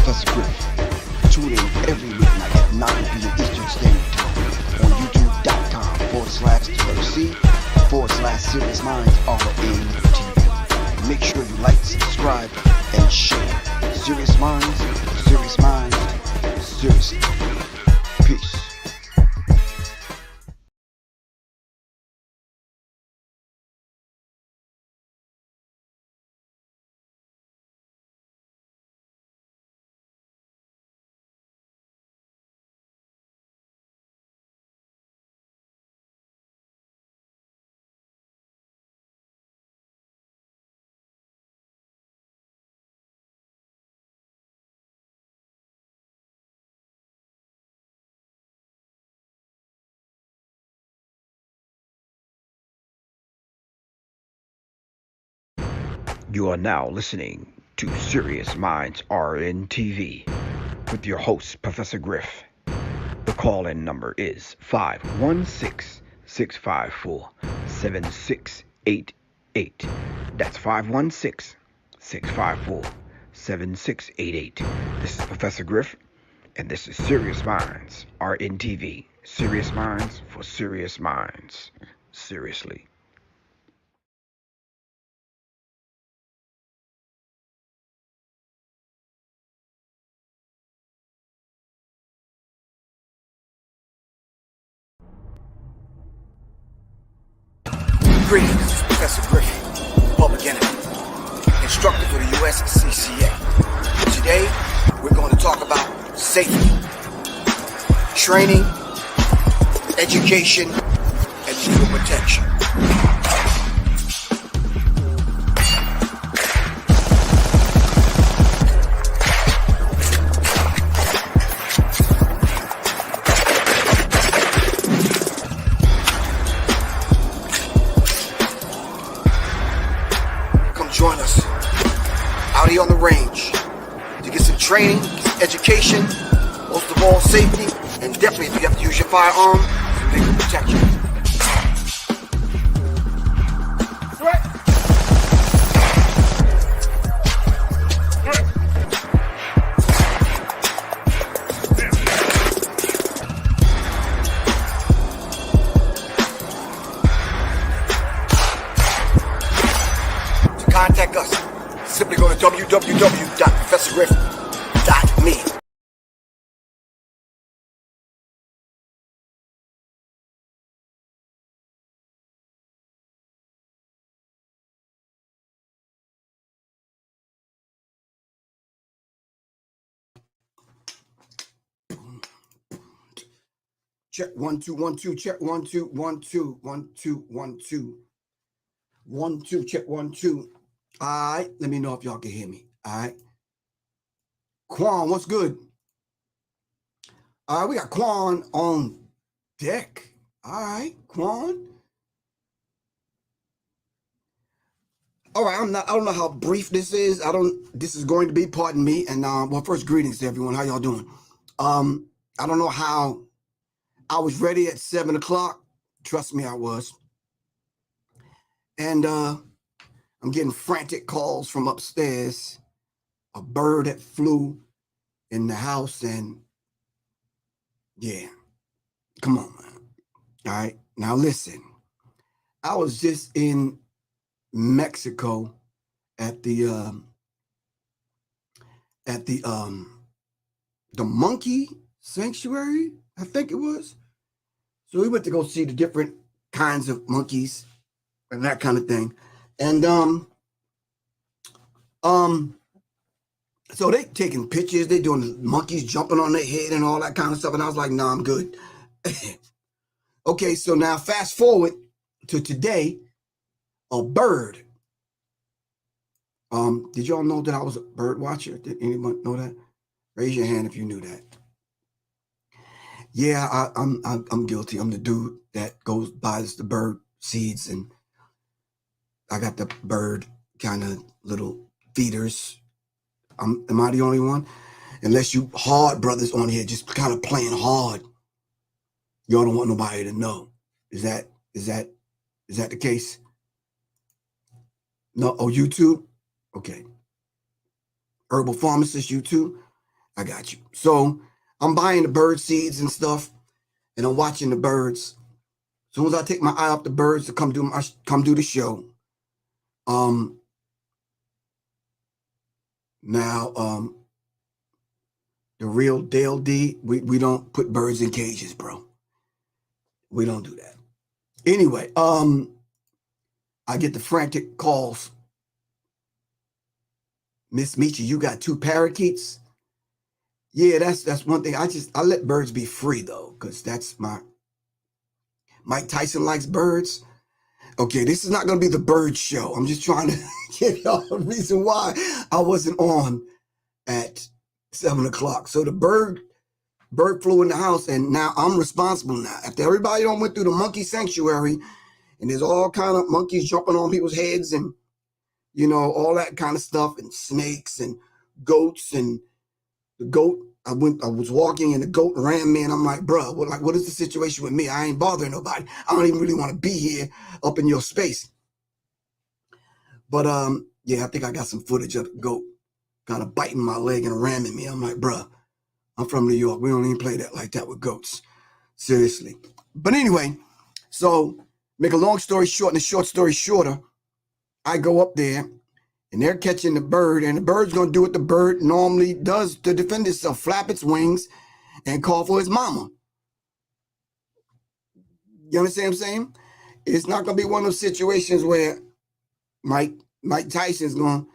Professor Griff. Tune in every weeknight at 9 p.m. Eastern Standard Time on youtube.com/C/Serious Minds RNTV. Make sure you like, subscribe, and share. Serious Minds, seriously. Peace. You are now listening to Serious Minds RNTV with your host, Professor Griff. The call-in number is 516-654-7688. That's 516-654-7688. This is Professor Griff, and this is Serious Minds RNTV. Serious Minds for Serious Minds. Seriously. Greetings, this is Professor Griff, Public Enemy, instructor for the USCCA. Today, we're going to talk about safety, training, education, and legal protection. Join us out here on the range to get some training, some education, most of all safety, and definitely if you have to use your firearm, some legal protection. Contact us. Simply go to www.professorgriff.me. Check 1 2 1 2. Check 1 2 1 2 1 2 1 2 1 2. Check 1 2. All right, let me know if y'all can hear me. All right. Quan, what's good? All right, we got Quan on deck. All right, Quan. All right, I don't know how brief this is. This is going to be, pardon me. And well, first greetings to everyone. How y'all doing? I don't know how I was ready at 7 o'clock. Trust me, I was. And I'm getting frantic calls from upstairs. A bird that flew in the house, and yeah, come on, man. All right, now listen. I was just in Mexico at the monkey sanctuary, I think it was. So we went to go see the different kinds of monkeys and that kind of thing. And so they taking pictures, they doing the monkeys jumping on their head and all that kind of stuff. And I was like, nah, I'm good. Okay, so now fast forward to today, a bird. Did y'all know that I was a bird watcher? Did anyone know that? Raise your hand if you knew that. Yeah, I'm guilty. I'm the dude that goes buys the bird seeds, and I got the bird kind of little feeders. Am I the only one? Unless you hard brothers on here just kind of playing hard, y'all don't want nobody to know. Is that the case? No. Oh, YouTube. Okay. Herbal pharmacist, YouTube. I got you. So I'm buying the bird seeds and stuff, and I'm watching the birds. As soon as I take my eye off the birds to come do the show, now the real Dale D, we don't put birds in cages, bro. We don't do that. Anyway, I get the frantic calls. Miss Meechy, you got 2 parakeets? Yeah, that's one thing. I let birds be free though, because that's Mike Tyson likes birds. Okay, this is not gonna be the bird show. I'm just trying to give y'all a reason why I wasn't on at 7 o'clock. So the bird flew in the house, and now I'm responsible now. After everybody done went through the monkey sanctuary, and there's all kind of monkeys jumping on people's heads and, you know, all that kind of stuff, and snakes and goats, and the goat, I was walking and the goat ran me, and I'm like, bro, what is the situation with me? I ain't bothering nobody. I don't even really want to be here up in your space. But yeah, I think I got some footage of the goat kind of biting my leg and ramming me. I'm like, bro, I'm from New York. We don't even play that like that with goats. Seriously. But anyway, so make a long story short and a short story shorter, I go up there and they're catching the bird, and the bird's going to do what the bird normally does to defend itself, flap its wings and call for his mama. You understand what I'm saying? It's not going to be one of those situations where Mike Tyson's going to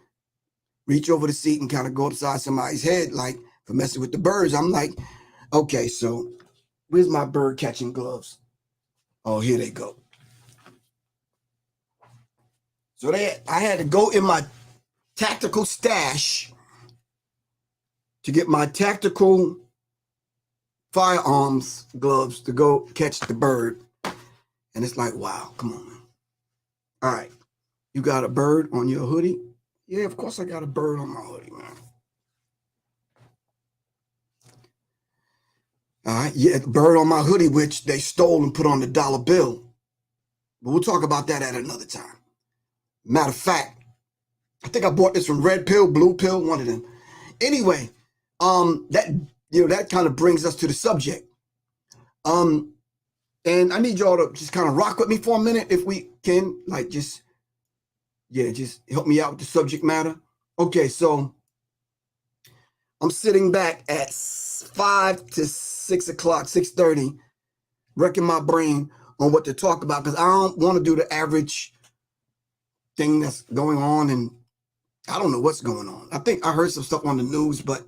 reach over the seat and kind of go upside somebody's head like for messing with the birds. I'm like, okay, so where's my bird catching gloves? Oh, here they go. So I had to go in my tactical stash to get my tactical firearms gloves to go catch the bird. And it's like, wow, come on, man. All right, you got a bird on your hoodie? Yeah, of course I got a bird on my hoodie, man. All right, yeah, the bird on my hoodie, which they stole and put on the dollar bill. But we'll talk about that at another time. Matter of fact, I think I bought this from Red Pill, Blue Pill, one of them. Anyway, that kind of brings us to the subject. And I need y'all to just kind of rock with me for a minute if we can, like just help me out with the subject matter. Okay, so I'm sitting back at 5 to 6 o'clock, 6:30, wrecking my brain on what to talk about, because I don't want to do the average thing that's going on, and I don't know what's going on. I think I heard some stuff on the news, but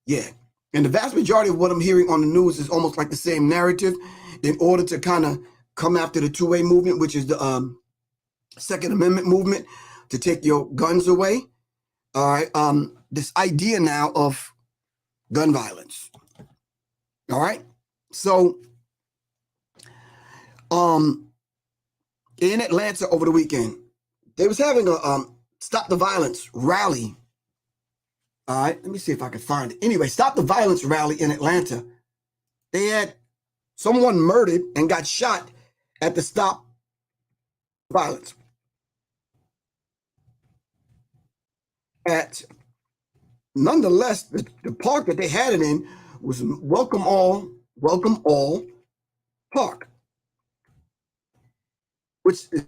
yeah. And the vast majority of what I'm hearing on the news is almost like the same narrative in order to kind of come after the two-way movement, which is the Second Amendment movement, to take your guns away. All right. This idea now of gun violence. All right. So in Atlanta over the weekend, they was having a Stop the Violence rally. All right, let me see if I can find it. Anyway, Stop the Violence rally in Atlanta. They had someone murdered and got shot at the Stop Violence. Nonetheless, the park that they had it in was Welcome All Park, which is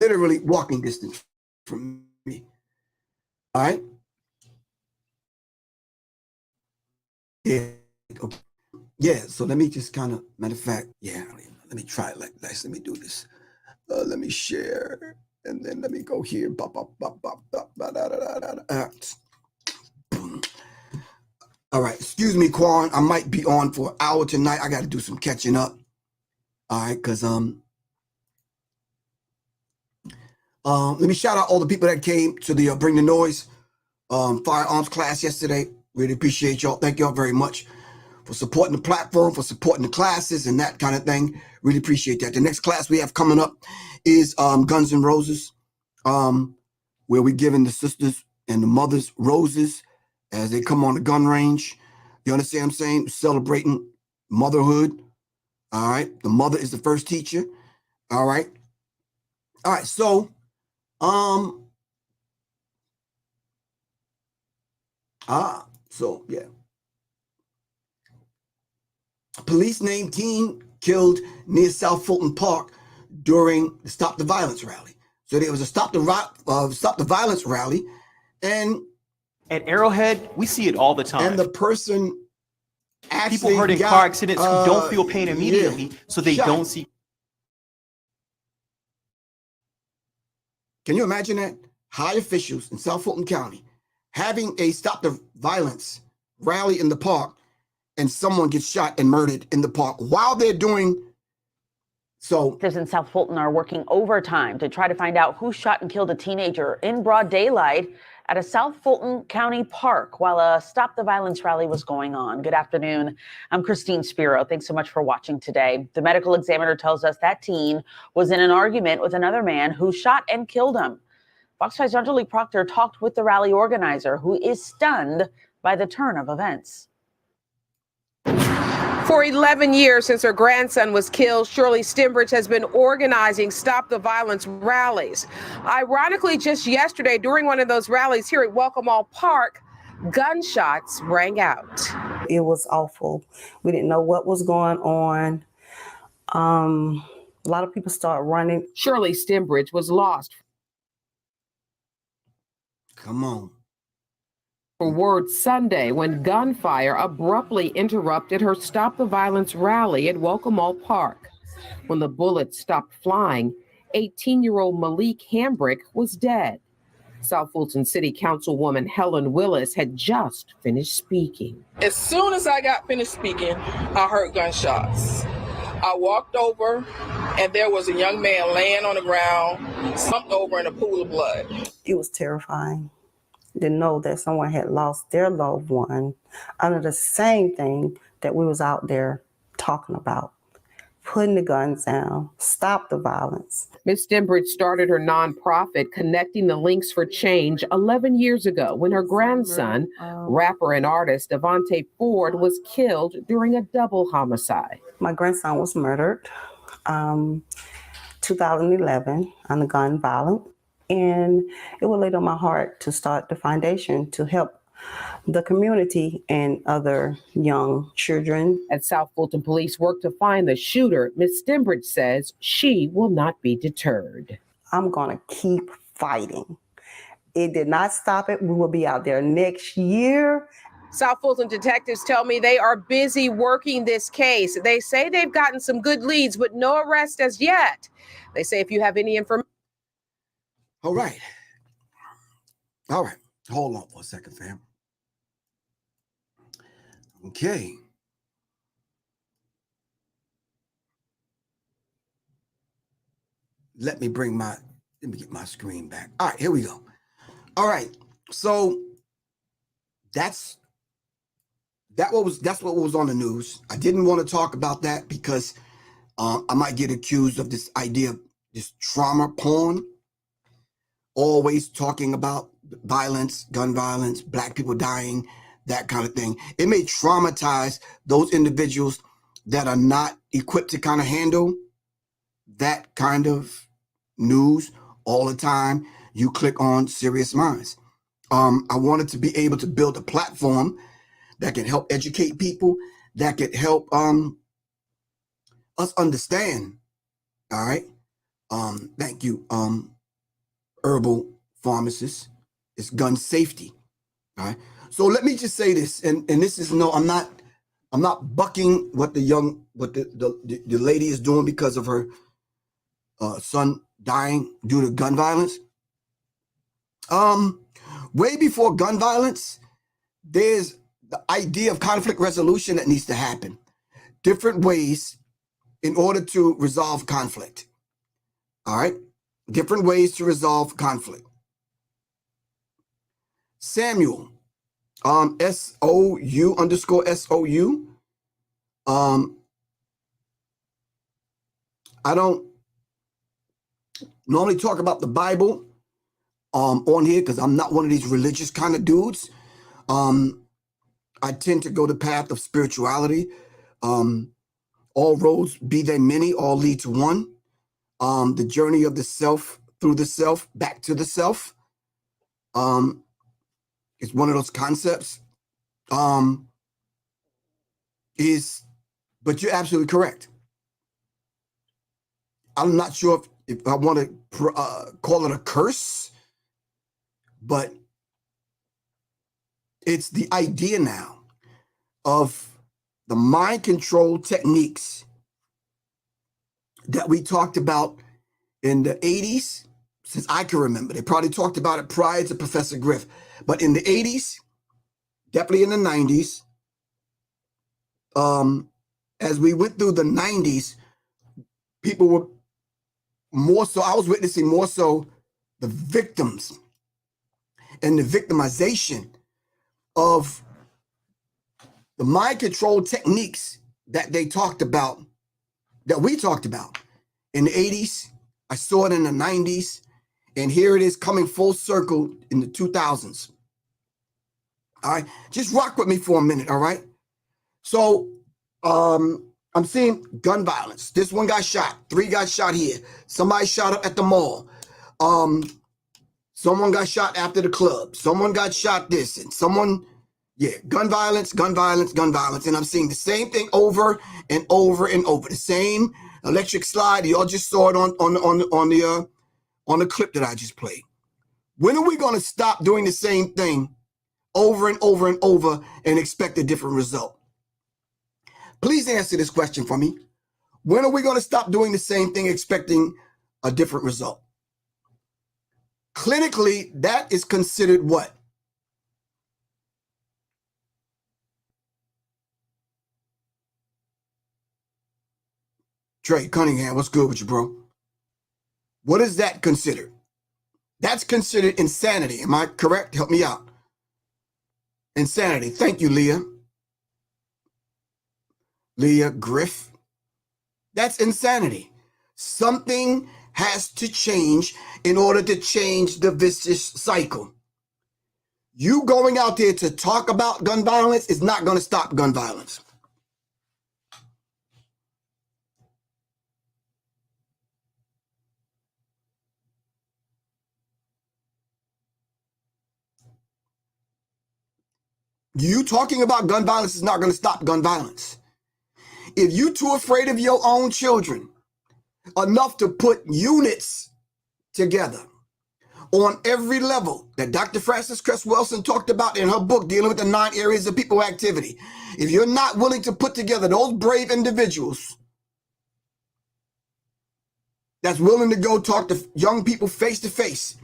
literally walking distance from me. All right. Yeah. Okay. Yeah. So let me just kind of, matter of fact, yeah. Let me try it like this. Let me do this. Let me share, and then let me go here. All right. Excuse me, Quan. I might be on for an hour tonight. I got to do some catching up. All right, because let me shout out all the people that came to the Bring the Noise firearms class yesterday. Really appreciate y'all. Thank y'all very much for supporting the platform, for supporting the classes and that kind of thing. Really appreciate that. The next class we have coming up is Guns N' Roses, where we're giving the sisters and the mothers roses as they come on the gun range. You understand what I'm saying? Celebrating motherhood. All right. The mother is the first teacher. All right. All right. So, So, yeah. Police named teen killed near South Fulton Park during the Stop the Violence rally. So there was a Stop the Violence rally, and at Arrowhead, we see it all the time. And the person actually people hurt in car accidents who don't feel pain immediately, so they don't see. Can you imagine that? High officials in South Fulton County having a Stop the Violence rally in the park, and someone gets shot and murdered in the park while they're doing so. Officers in South Fulton are working overtime to try to find out who shot and killed a teenager in broad daylight at a South Fulton County park while a Stop the Violence rally was going on. Good afternoon. I'm Christine Spiro. Thanks so much for watching today. The medical examiner tells us that teen was in an argument with another man who shot and killed him. Fox 5's Angelique Proctor talked with the rally organizer, who is stunned by the turn of events. For 11 years since her grandson was killed, Shirley Stembridge has been organizing Stop the Violence rallies. Ironically, just yesterday, during one of those rallies here at Welcome All Park, gunshots rang out. It was awful. We didn't know what was going on. A lot of people started running. Shirley Stembridge was lost. Come on. For word Sunday when gunfire abruptly interrupted her Stop the Violence rally at Welcome All Park. When the bullets stopped flying, 18-year-old Malik Hambrick was dead. South Fulton City Councilwoman Helen Willis had just finished speaking. As soon as I got finished speaking, I heard gunshots. I walked over, and there was a young man laying on the ground, slumped over in a pool of blood. It was terrifying to know that someone had lost their loved one under the same thing that we was out there talking about. Putting the guns down, stop the violence. Ms. Stembridge started her nonprofit Connecting the Links for Change 11 years ago when her grandson, rapper and artist Devontae Ford, was killed during a double homicide. My grandson was murdered 2011 on the gun violence. And it was laid on my heart to start the foundation to help the community and other young children. As South Fulton police work to find the shooter, Ms. Stembridge says she will not be deterred. I'm going to keep fighting. It did not stop it. We will be out there next year. South Fulton detectives tell me they are busy working this case. They say they've gotten some good leads, but no arrest as yet. They say if you have any information. All right. All right. Hold on for a second, fam. Okay. Let me get my screen back. All right, here we go. All right. So that's what was on the news. I didn't want to talk about that because I might get accused of this idea of this trauma porn. Always talking about violence, gun violence, black people dying, that kind of thing. It may traumatize those individuals that are not equipped to kind of handle that kind of news all the time. You click on Serious Minds. I wanted to be able to build a platform that can help educate people, that could help us understand. All right. Thank you. Herbal pharmacist. It's gun safety. All right. So let me just say this, and this is I'm not bucking what the lady is doing because of her son dying due to gun violence. Way before gun violence, there's the idea of conflict resolution that needs to happen. Different ways in order to resolve conflict. All right. Different ways to resolve conflict. Samuel, SOU_SOU. I don't normally talk about the Bible on here because I'm not one of these religious kind of dudes. I tend to go the path of spirituality. All roads, be they many, all lead to one. The journey of the self through the self, back to the self. It's one of those concepts But you're absolutely correct. I'm not sure if I want to call it a curse, but it's the idea now of the mind control techniques that we talked about in the 80s, since I can remember. They probably talked about it prior to Professor Griff, but in the 80s, definitely in the 90s, as we went through the 90s, people were more so, I was witnessing more so the victims and the victimization of the mind control techniques that they talked about, that we talked about in the 80s. I saw it in the 90s, and here it is coming full circle in the 2000s. All right, just rock with me for a minute, all right? So I'm seeing gun violence. This one got shot, 3 got shot here. Somebody shot up at the mall. Someone got shot after the club. Someone got shot this, and someone, gun violence, gun violence, gun violence. And I'm seeing the same thing over and over and over. The same electric slide. You all just saw it on the clip that I just played. When are we going to stop doing the same thing over and over and over and expect a different result? Please answer this question for me. When are we going to stop doing the same thing expecting a different result? Clinically, that is considered what? Trey Cunningham, what's good with you, bro? What is that considered? That's considered insanity. Am I correct? Help me out. Insanity. Thank you, Leah. Leah Griff. That's insanity. Something has to change in order to change the vicious cycle. You going out there to talk about gun violence is not going to stop gun violence. You talking about gun violence is not going to stop gun violence. If you too afraid of your own children enough to put units together on every level that Dr. Frances Cress Welsing talked about in her book dealing with the 9 areas of people activity, if you're not willing to put together those brave individuals that's willing to go talk to young people face to face,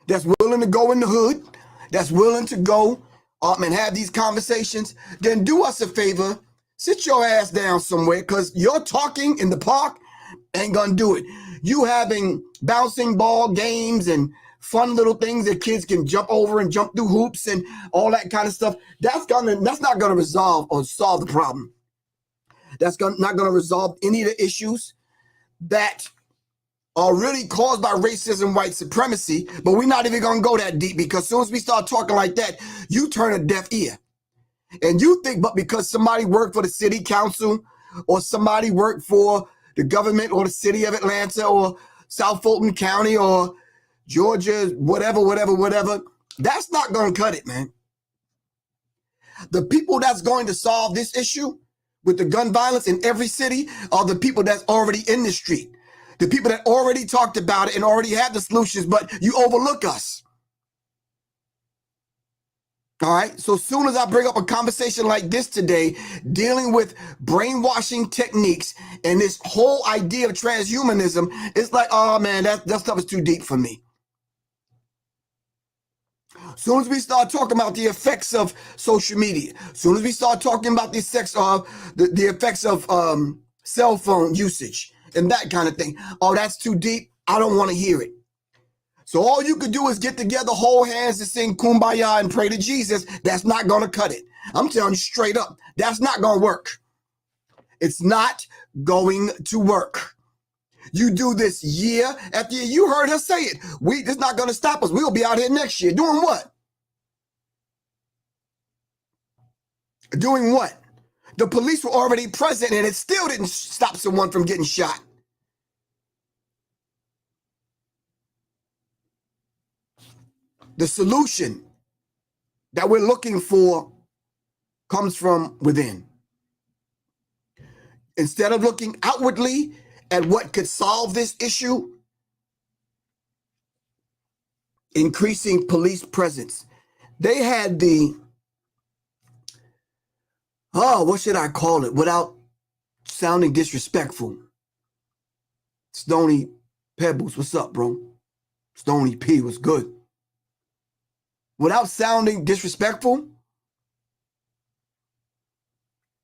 that's willing to go in the hood, that's willing to go and have these conversations, then do us a favor, sit your ass down somewhere, because you're talking in the park ain't gonna do it. You having bouncing ball games and fun little things that kids can jump over and jump through hoops and all that kind of stuff, that's not gonna resolve or solve the problem. That's not gonna resolve any of the issues that are really caused by racism, white supremacy, but we're not even gonna go that deep, because as soon as we start talking like that, you turn a deaf ear. And you think, but because somebody worked for the city council or somebody worked for the government or the city of Atlanta or South Fulton County or Georgia, whatever, that's not gonna cut it, man. The people that's going to solve this issue with the gun violence in every city are the people that's already in the street. The people that already talked about it and already had the solutions, but you overlook us. All right. So as soon as I bring up a conversation like this today, dealing with brainwashing techniques and this whole idea of transhumanism, it's like, oh man, that stuff is too deep for me. As soon as we start talking about the effects of social media, as soon as we start talking about the effects of cell phone usage and that kind of thing, oh, that's too deep. I don't want to hear it. So all you could do is get together, hold hands, and sing Kumbaya and pray to Jesus. That's not going to cut it. I'm telling you straight up, that's not going to work. It's not going to work. You do this year after year. You heard her say it. It's not going to stop us. We'll be out here next year. Doing what? Doing what? The police were already present, and it still didn't stop someone from getting shot. The solution that we're looking for comes from within. Instead of looking outwardly at what could solve this issue, increasing police presence. They had what should I call it without sounding disrespectful? Stony Pebbles, what's up, bro? Stony P, what's good? Without sounding disrespectful,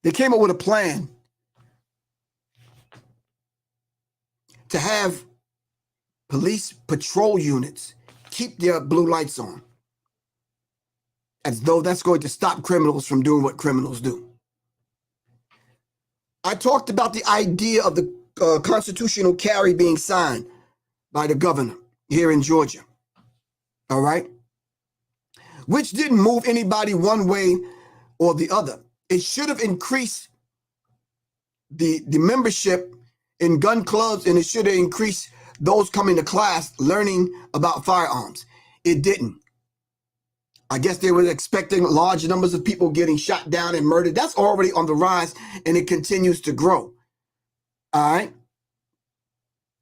they came up with a plan to have police patrol units keep their blue lights on, as though that's going to stop criminals from doing what criminals do. I talked about the idea of the constitutional carry being signed by the governor here in Georgia, all right? Which didn't move anybody one way or the other. It should have increased the membership in gun clubs, and it should have increased those coming to class learning about firearms. It didn't. I guess they were expecting large numbers of people getting shot down and murdered. That's already on the rise, and it continues to grow. All right?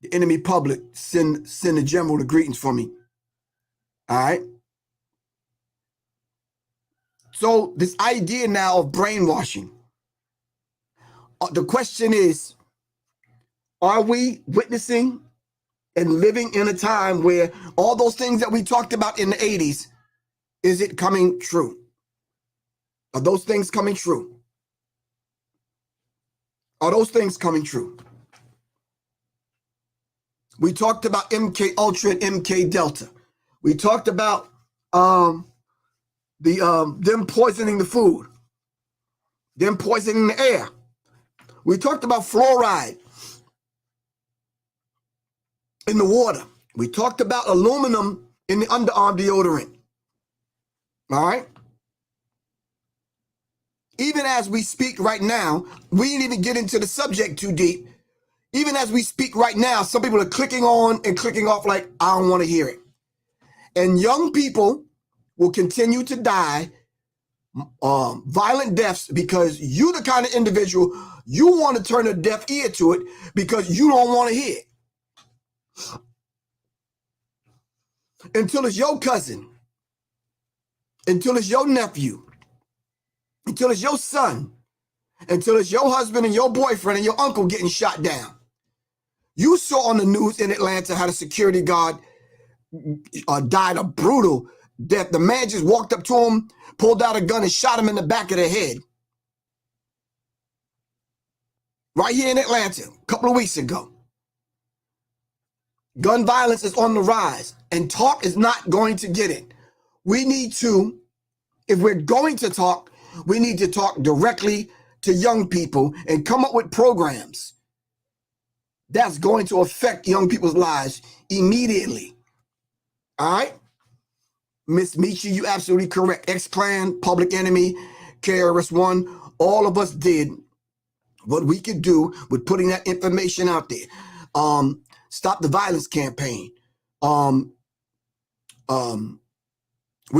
The enemy public, send the general the greetings for me. All right? So this idea now of brainwashing. The question is, are we witnessing and living in a time where all those things that we talked about in the 80s, is it coming true? Are those things coming true? Are those things coming true? We talked about MK Ultra and MK Delta. We talked about them poisoning the food, them poisoning the air. We talked about fluoride in the water. We talked about aluminum in the underarm deodorant. All right? Even as we speak right now, we didn't even get into the subject too deep. Even as we speak right now, some people are clicking on and clicking off like, I don't want to hear it. And young people will continue to die violent deaths because you're the kind of individual, you want to turn a deaf ear to it because you don't want to hear it. Until it's your cousin, until it's your nephew, until it's your son, until it's your husband and your boyfriend and your uncle getting shot down. You saw on the news in Atlanta how the security guard died a brutal death. The man just walked up to him, pulled out a gun and shot him in the back of the head. Right here in Atlanta, a couple of weeks ago. Gun violence is on the rise, and talk is not going to get it. We need to, if we're going to talk, we need to talk directly to young people and come up with programs that's going to affect young people's lives immediately. All right? Miss Michi, you absolutely correct. X-Clan, Public Enemy, KRS-One, all of us did what we could do with putting that information out there. Stop the Violence campaign. We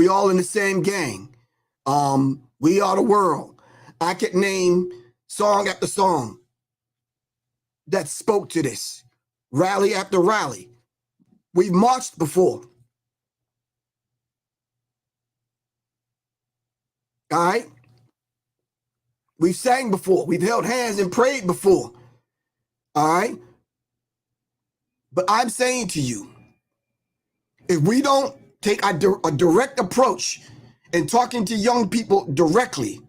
all in the same gang. We are the world. I could name song after song that spoke to this. Rally after rally. We've marched before. All right? We've sang before. We've held hands and prayed before. All right? But I'm saying to you, if we don't take a direct approach in talking to young people directly,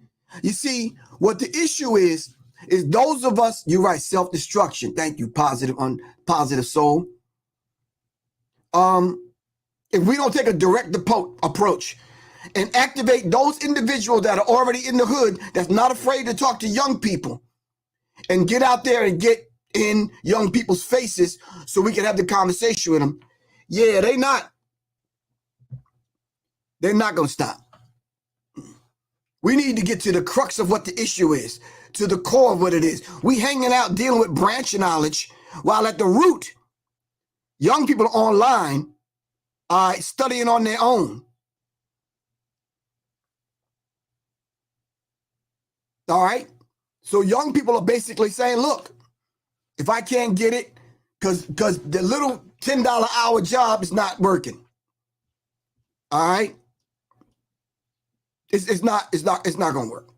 you see, what the issue is those of us, you're right, self-destruction. Thank you, positive soul. If we don't take a direct approach and activate those individuals that are already in the hood, that's not afraid to talk to young people, and get out there and get in young people's faces so we can have the conversation with them, yeah, they're not going to stop. We need to get to the crux of what the issue is, to the core of what it is. We hanging out dealing with branch knowledge, while at the root, young people online are studying on their own. All right. So young people are basically saying, look, if I can't get it, because the little $10 hour job is not working. All right. It's not going to work.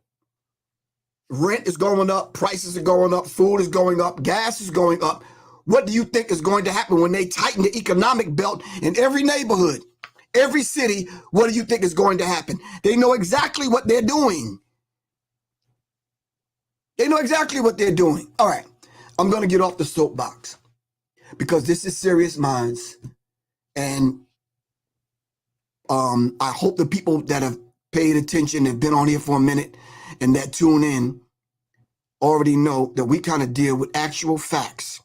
Rent is going up, prices are going up, food is going up, gas is going up. What do you think is going to happen when they tighten the economic belt in every neighborhood, every city? What do you think is going to happen? They know exactly what they're doing. They know exactly what they're doing. All right, I'm going to get off the soapbox because this is Serious Minds. And I hope the people that have paid attention, have been on here for a minute, and that tune in already know that we kind of deal with actual facts.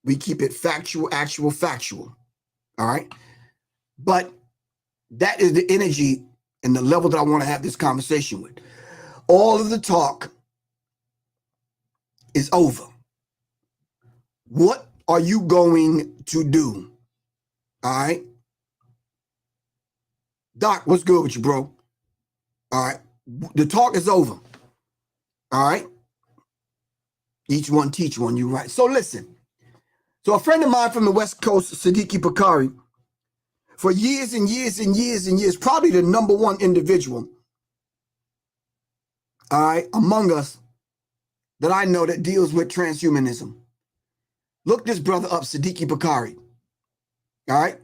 We keep it factual. All right. But that is the energy and the level that I want to have this conversation with. All of the talk is over. What are you going to do? All right. Doc, what's good with you, bro? All right. The talk is over. All right. Each one teach one, you right. So listen. So a friend of mine from the West Coast, Siddiqui Bakari, for years and years and years and years, probably the number one individual, all right, among us that I know that deals with transhumanism. Look this brother up, Siddiqui Bakari. All right.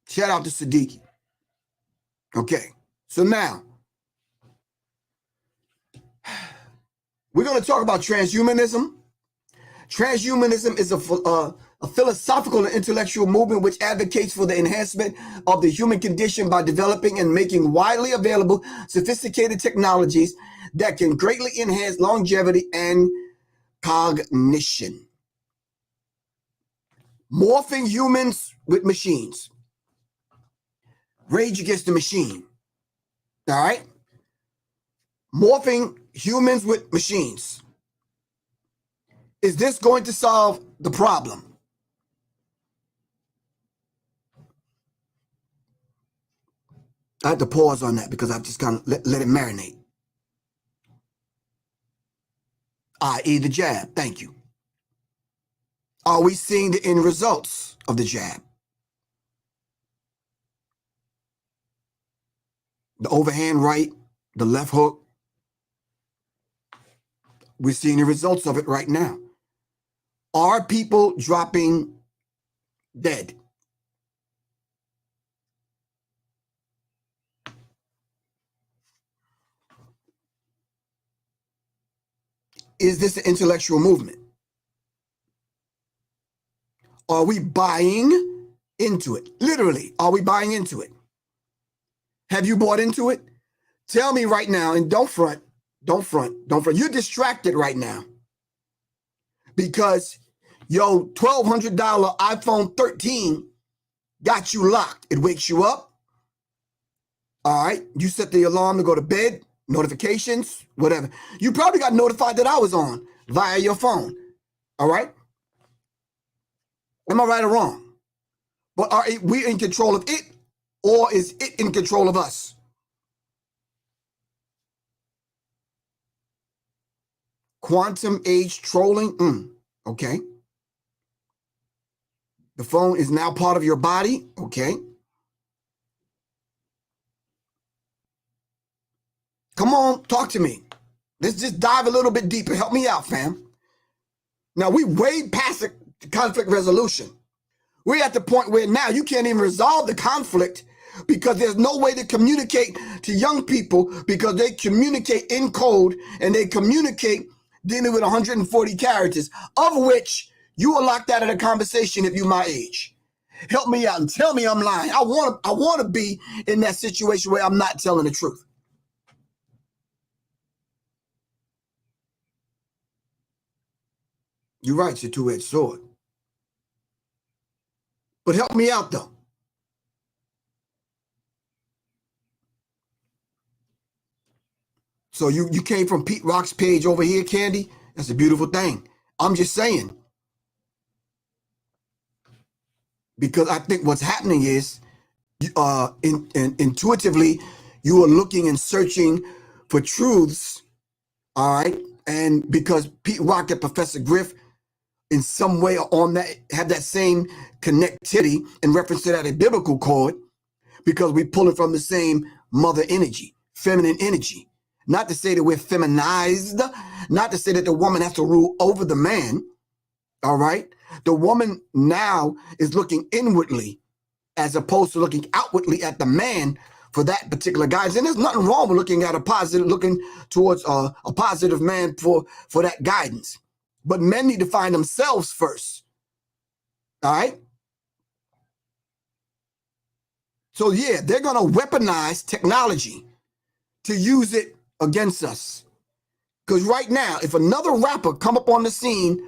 Shout out to Siddiqui. Okay. So now, we're going to talk about transhumanism. Transhumanism is a philosophical and intellectual movement which advocates for the enhancement of the human condition by developing and making widely available sophisticated technologies that can greatly enhance longevity and cognition. Morphing humans with machines. Rage Against the Machine. All right? Morphing humans with machines. Is this going to solve the problem? I had to pause on that because I've just kind of let it marinate. I.e. the jab. Thank you. Are we seeing the end results of the jab? The overhand right, the left hook. We're seeing the results of it right now. Are people dropping dead? Is this an intellectual movement? Are we buying into it? Literally, are we buying into it? Have you bought into it? Tell me right now, and don't front. You're distracted right now because your $1,200 iPhone 13 got you locked. It wakes you up. All right. You set the alarm to go to bed, notifications, whatever. You probably got notified that I was on via your phone. All right. Am I right or wrong? But are we in control of it, or is it in control of us? Quantum age trolling. Okay. The phone is now part of your body. Okay. Come on, talk to me. Let's just dive a little bit deeper. Help me out, fam. Now, we way past the conflict resolution. We're at the point where now you can't even resolve the conflict because there's no way to communicate to young people because they communicate in code and they communicate dealing with 140 characters, of which you are locked out of the conversation if you're my age. Help me out and tell me I'm lying. I want to be in that situation where I'm not telling the truth. You're right, it's a two-edged sword. But help me out, though. So you came from Pete Rock's page over here, Candy? That's a beautiful thing. I'm just saying. Because I think what's happening is, intuitively, you are looking and searching for truths, All right. And because Pete Rock and Professor Griff in some way on that have that same connectivity in reference to that biblical chord, because we pull it from the same mother energy, feminine energy. Not to say that we're feminized, not to say that the woman has to rule over the man. All right. The woman now is looking inwardly as opposed to looking outwardly at the man for that particular guidance. And there's nothing wrong with looking at a positive, looking towards a positive man for that guidance. But men need to find themselves first. All right. So yeah, they're going to weaponize technology to use it against us. Because right now, if another rapper come up on the scene,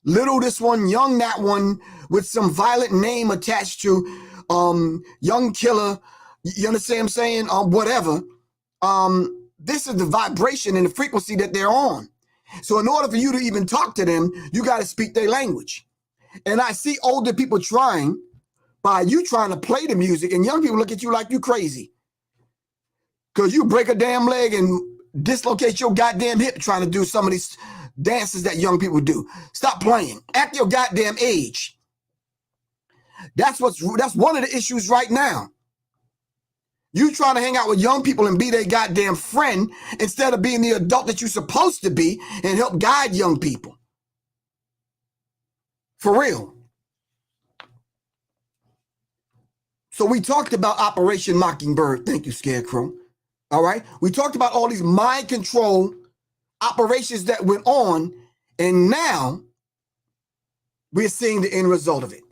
little this one, young that one, with some violent name attached to young killer, you understand what I'm saying? Whatever. This is the vibration and the frequency that they're on. So in order for you to even talk to them, you got to speak their language. And I see older people trying by you trying to play the music, and young people look at you like you crazy. Because you break a damn leg and dislocate your goddamn hip trying to do some of these dances that young people do. Stop playing. Act your goddamn age. That's one of the issues right now. You trying to hang out with young people and be their goddamn friend instead of being the adult that you're supposed to be and help guide young people. For real. So we talked about Operation Mockingbird. Thank you, Scarecrow. All right. We talked about all these mind control operations that went on, and now we're seeing the end result of it.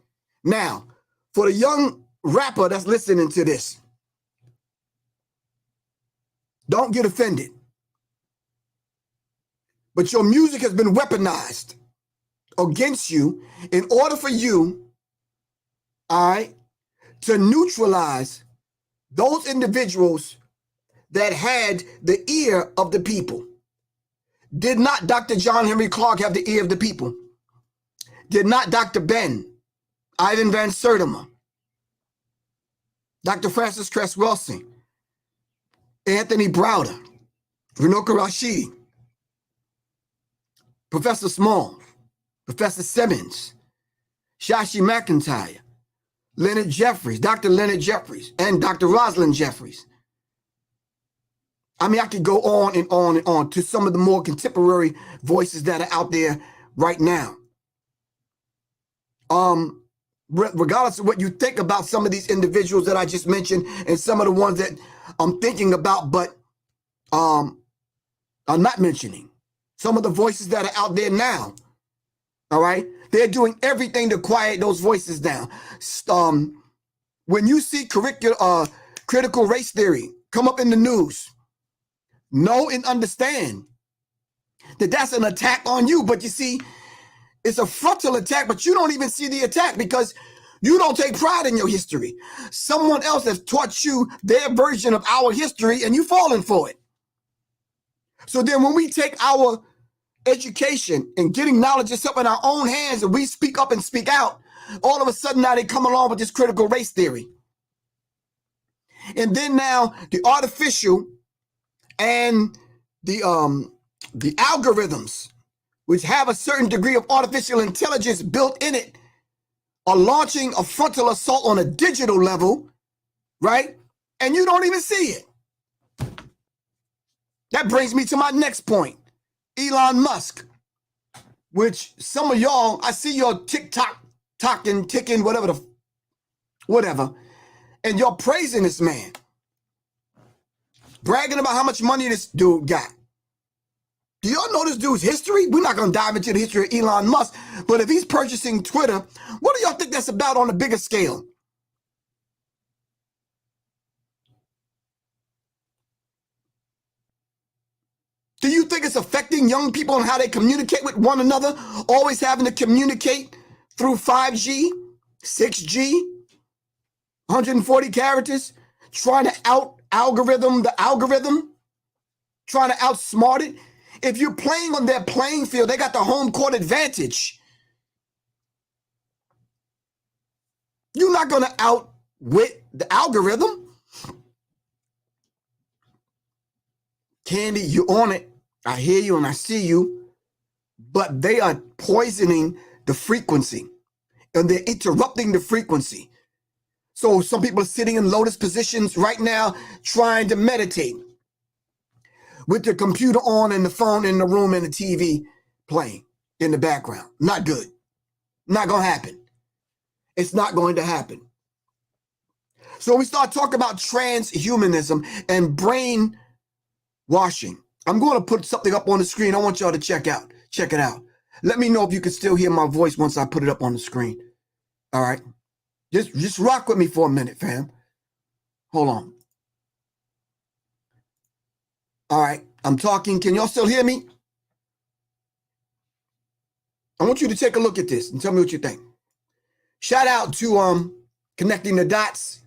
Now, for the young rapper that's listening to this, don't get offended. But your music has been weaponized against you in order for you, all right, to neutralize those individuals that had the ear of the people. Did not Dr. John Henry Clark have the ear of the people? Did not Dr. Ben, Ivan Van Sertima, Dr. Francis Cress Wilson, Anthony Browder, Renoka Rashidi, Professor Small, Professor Simmons, Shashi McIntyre, Leonard Jeffries, Dr. Leonard Jeffries, and Dr. Rosalind Jeffries. I mean, I could go on and on and on to some of the more contemporary voices that are out there right now. Regardless of what you think about some of these individuals that I just mentioned and some of the ones that I'm thinking about, but I'm not mentioning. Some of the voices that are out there now, all right? They're doing everything to quiet those voices down. When you see critical race theory come up in the news, know and understand that that's an attack on you. But you see, it's a frontal attack, but you don't even see the attack because you don't take pride in your history. Someone else has taught you their version of our history and you falling for it. So then when we take our education and getting knowledge and stuff in our own hands and we speak up and speak out, all of a sudden now they come along with this critical race theory. And then now the artificial and the algorithms, which have a certain degree of artificial intelligence built in it, are launching a frontal assault on a digital level, right? And you don't even see it. That brings me to my next point. Elon Musk, which some of y'all, I see your TikTok talking, ticking, whatever, and you're praising this man, bragging about how much money this dude got. Do y'all know this dude's history? We're not going to dive into the history of Elon Musk, but if he's purchasing Twitter, what do y'all think that's about on a bigger scale? Do you think it's affecting young people and how they communicate with one another, always having to communicate through 5G, 6G, 140 characters, trying to out-algorithm the algorithm, trying to outsmart it? If you're playing on their playing field, they got the home court advantage. You're not going to outwit the algorithm. Candy, you're on it. I hear you and I see you, but they are poisoning the frequency and they're interrupting the frequency. So some people are sitting in lotus positions right now trying to meditate with the computer on and the phone in the room and the TV playing in the background. Not good. Not going to happen. It's not going to happen. So we start talking about transhumanism and brainwashing. I'm going to put something up on the screen. I want y'all to check it out. Let me know if you can still hear my voice once I put it up on the screen. All right. Just rock with me for a minute, fam. Hold on. All right. I'm talking. Can y'all still hear me? I want you to take a look at this and tell me what you think. Shout out to Connecting the Dots.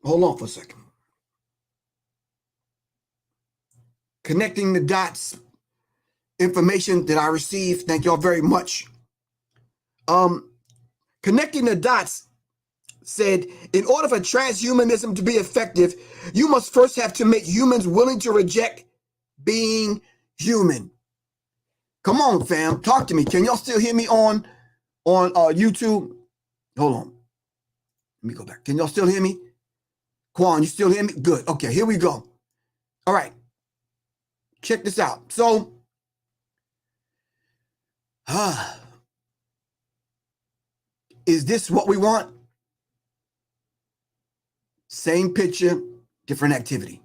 Hold on for a second. Connecting the Dots information that I received. Thank y'all very much. Connecting the Dots said, in order for transhumanism to be effective, you must first have to make humans willing to reject being human. Come on, fam. Talk to me. Can y'all still hear me on YouTube? Hold on. Let me go back. Can y'all still hear me? Quan, you still hear me? Good. Okay, here we go. All right. Check this out. So, is this what we want? Same picture, different activity.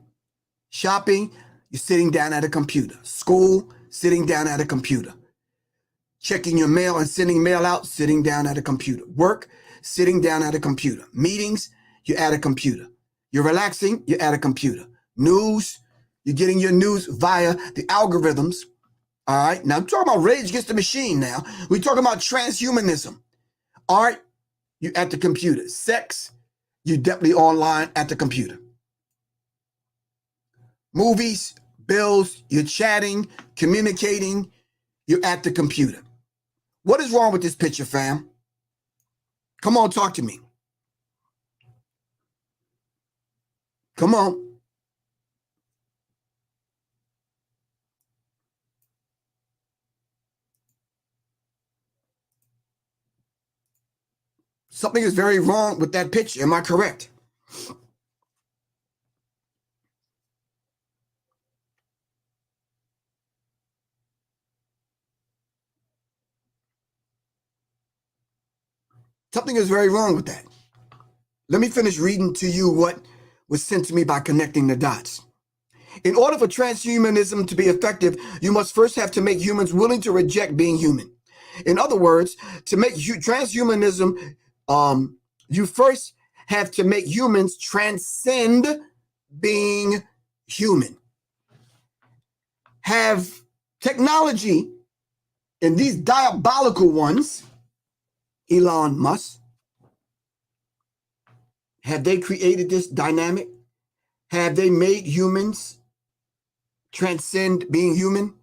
Shopping, you're sitting down at a computer. School, sitting down at a computer. Checking your mail and sending mail out, sitting down at a computer. Work, sitting down at a computer. Meetings, you're at a computer. You're relaxing, you're at a computer. News, you're getting your news via the algorithms. All right, now I'm talking about Rage Against the Machine now. We're talking about transhumanism. Art, you're at the computer. Sex, you're definitely online at the computer. Movies, bills, you're chatting, communicating, you're at the computer. What is wrong with this picture, fam? Come on, talk to me. Come on. Something is very wrong with that picture. Am I correct? Something is very wrong with that. Let me finish reading to you what was sent to me by Connecting the Dots. In order for transhumanism to be effective, you must first have to make humans willing to reject being human. In other words, to make transhumanism, you first have to make humans transcend being human. Have technology, and these diabolical ones, Elon Musk, have they created this dynamic? Have they made humans transcend being human?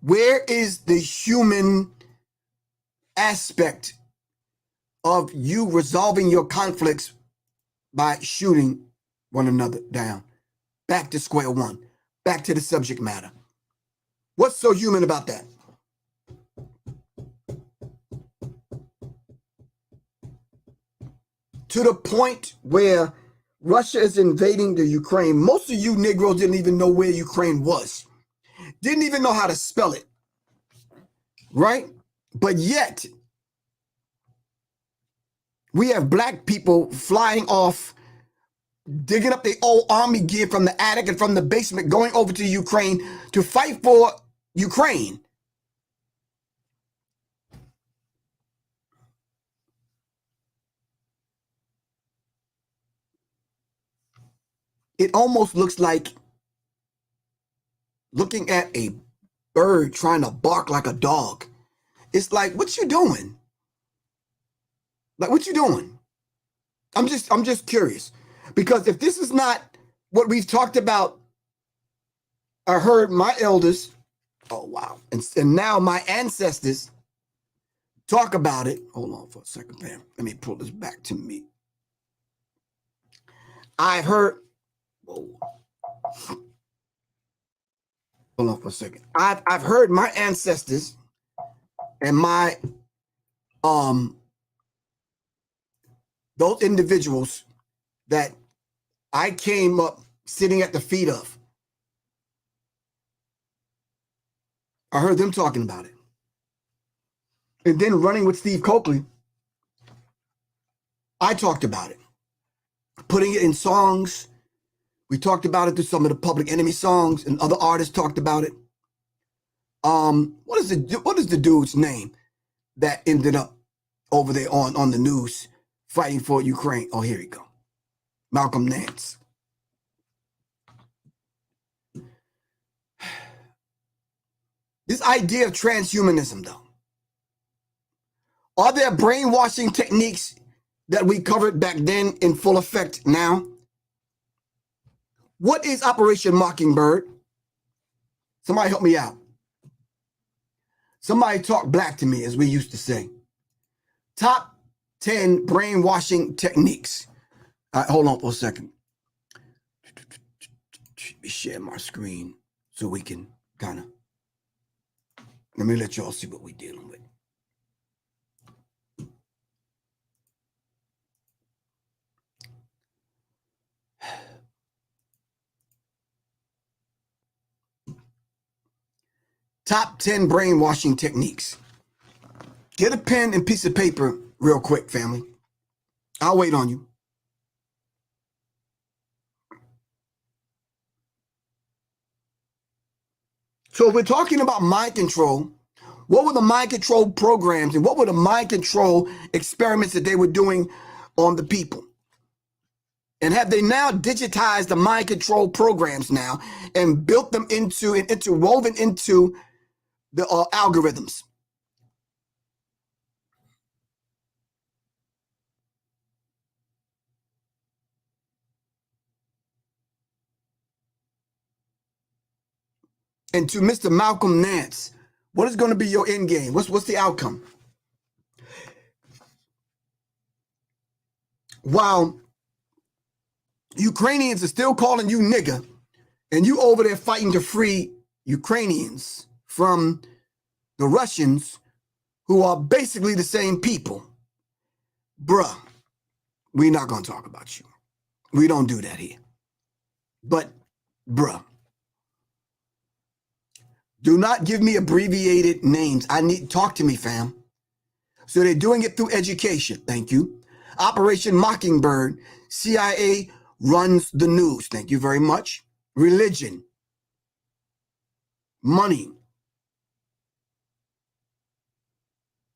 Where is the human aspect of you resolving your conflicts by shooting one another down? Back to square one. Back to the subject matter. What's so human about that? To the point where Russia is invading the Ukraine. Most of you Negroes didn't even know where Ukraine was. Didn't even know how to spell it. Right? But yet, we have black people flying off, digging up their old army gear from the attic and from the basement, going over to Ukraine to fight for Ukraine. It almost looks like looking at a bird trying to bark like a dog. It's like, what you doing? Like, what you doing? I'm just curious. Because if this is not what we've talked about, I heard my elders, oh wow, and now my ancestors talk about it. Hold on for a second, man. Let me pull this back to me. I've heard, whoa, hold on for a second. I've heard my ancestors and my those individuals that I came up sitting at the feet of. I heard them talking about it. And then running with Steve Coakley, I talked about it. Putting it in songs. We talked about it through some of the Public Enemy songs, and other artists talked about it. What is the dude's name that ended up over there on the news fighting for Ukraine? Oh, here we go. Malcolm Nance. This idea of transhumanism, though. Are there brainwashing techniques that we covered back then in full effect now? What is Operation Mockingbird? Somebody help me out. Somebody talk black to me, as we used to say. Top 10 brainwashing techniques. All right, hold on for a second. Let me share my screen so we can kind of, let me let y'all see what we're dealing with. Top 10 brainwashing techniques. Get a pen and piece of paper real quick, family. I'll wait on you. So if we're talking about mind control, what were the mind control programs and what were the mind control experiments that they were doing on the people? And have they now digitized the mind control programs now and built them into and interwoven into the algorithms? And to Mr. Malcolm Nance, what is going to be your end game? What's the outcome? While Ukrainians are still calling you nigger, and you over there fighting to free Ukrainians from the Russians, who are basically the same people, bruh, we're not going to talk about you. We don't do that here. But, bruh, do not give me abbreviated names. Talk to me, fam. So they're doing it through education. Thank you. Operation Mockingbird, CIA runs the news. Thank you very much. Religion, money.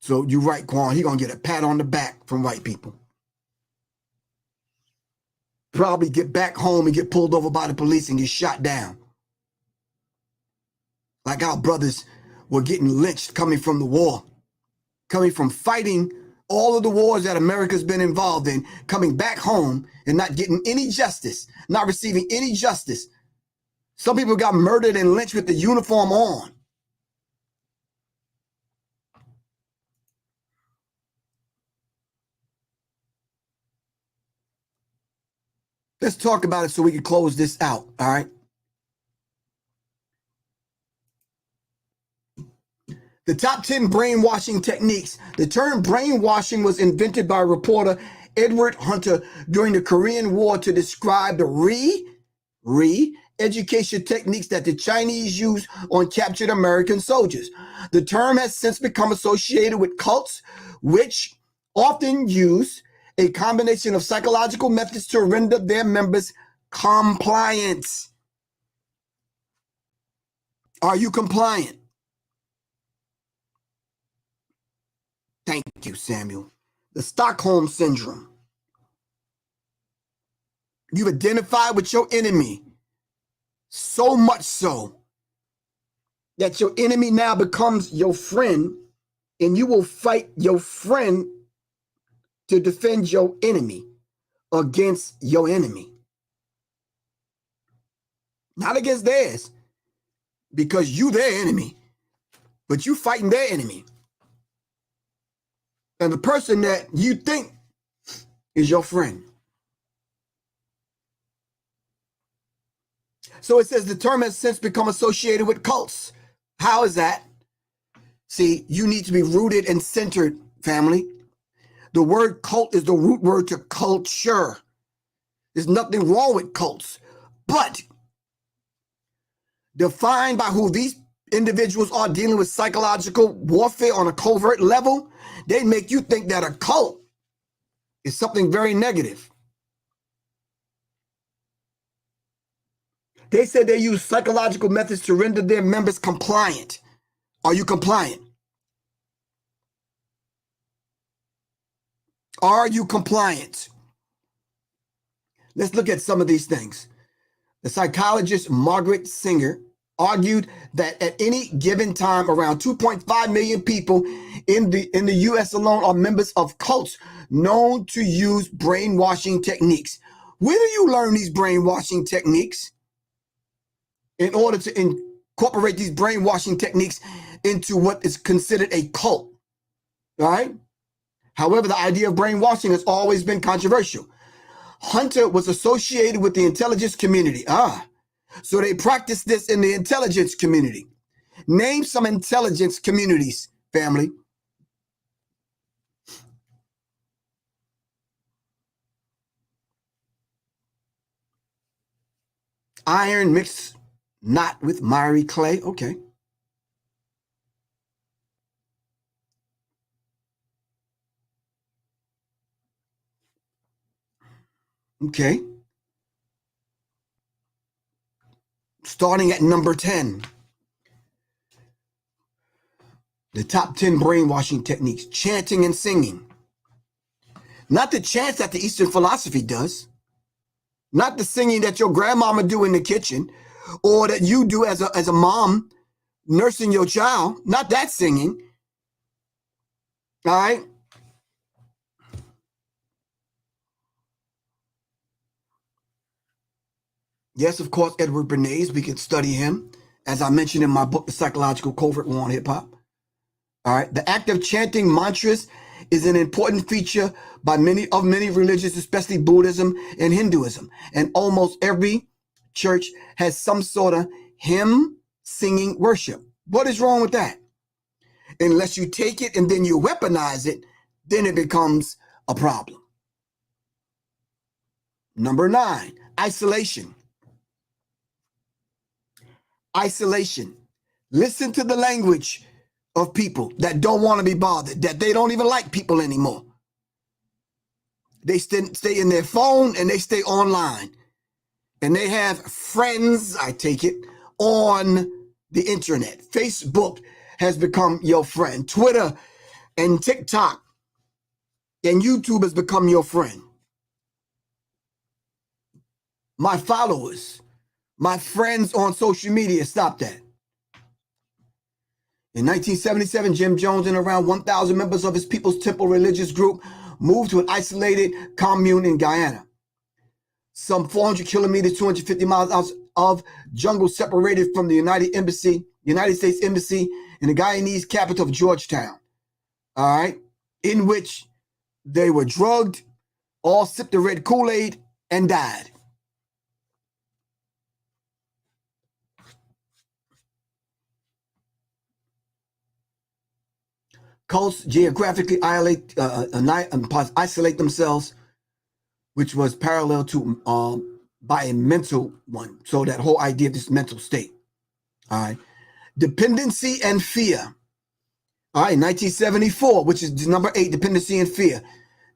So you're right, Quan. He gonna get a pat on the back from white people. Probably get back home and get pulled over by the police and get shot down. Like our brothers were getting lynched coming from the war, coming from fighting all of the wars that America's been involved in, coming back home and not getting any justice, not receiving any justice. Some people got murdered and lynched with the uniform on. Let's talk about it so we can close this out, all right? The top 10 brainwashing techniques. The term brainwashing was invented by reporter Edward Hunter during the Korean War to describe the re-education techniques that the Chinese used on captured American soldiers. The term has since become associated with cults, which often use a combination of psychological methods to render their members compliant. Are you compliant? Thank you, Samuel. The Stockholm Syndrome. You've identified with your enemy so much so that your enemy now becomes your friend, and you will fight your friend to defend your enemy against your enemy. Not against theirs, because you their enemy, but you fighting their enemy. And the person that you think is your friend. So it says the term has since become associated with cults. How is that? See, you need to be rooted and centered, family. The word cult is the root word to culture. There's nothing wrong with cults, but defined by who these individuals are dealing with psychological warfare on a covert level, they make you think that a cult is something very negative. They said they use psychological methods to render their members compliant. Are you compliant? Are you compliant? Let's look at some of these things. The psychologist Margaret Singer argued that at any given time, around 2.5 million people in the U.S. alone are members of cults known to use brainwashing techniques. Where do you learn these brainwashing techniques? In order to incorporate these brainwashing techniques into what is considered a cult, right? However, the idea of brainwashing has always been controversial. Hunter was associated with the intelligence community. So they practice this in the intelligence community. Name some intelligence communities, family. Iron mixed not with miry clay. Okay. Okay. Starting at number 10. The top 10 brainwashing techniques. Chanting and singing. Not the chants that the Eastern philosophy does. Not the singing that your grandmama do in the kitchen or that you do as a mom nursing your child. Not that singing. All right? Yes, of course, Edward Bernays. We can study him. As I mentioned in my book, The Psychological Covert War on Hip Hop. All right. The act of chanting mantras is an important feature by many religions, especially Buddhism and Hinduism. And almost every church has some sort of hymn singing worship. What is wrong with that? Unless you take it and then you weaponize it, then it becomes a problem. Number 9, isolation. Isolation. Listen to the language of people that don't want to be bothered, that they don't even like people anymore. They stay in their phone and they stay online. And they have friends, I take it, on the internet. Facebook has become your friend. Twitter and TikTok and YouTube has become your friend. My followers, my friends on social media, stop that. In 1977, Jim Jones and around 1,000 members of his People's Temple religious group moved to an isolated commune in Guyana. Some 400 kilometers, 250 miles out of jungle separated from the United States Embassy in the Guyanese capital of Georgetown. All right, in which they were drugged, all sipped the red Kool-Aid, and died. Cults geographically isolate themselves, which was parallel to by a mental one. So that whole idea of this mental state. All right. Dependency and fear. All right. 1974, which is number 8, dependency and fear.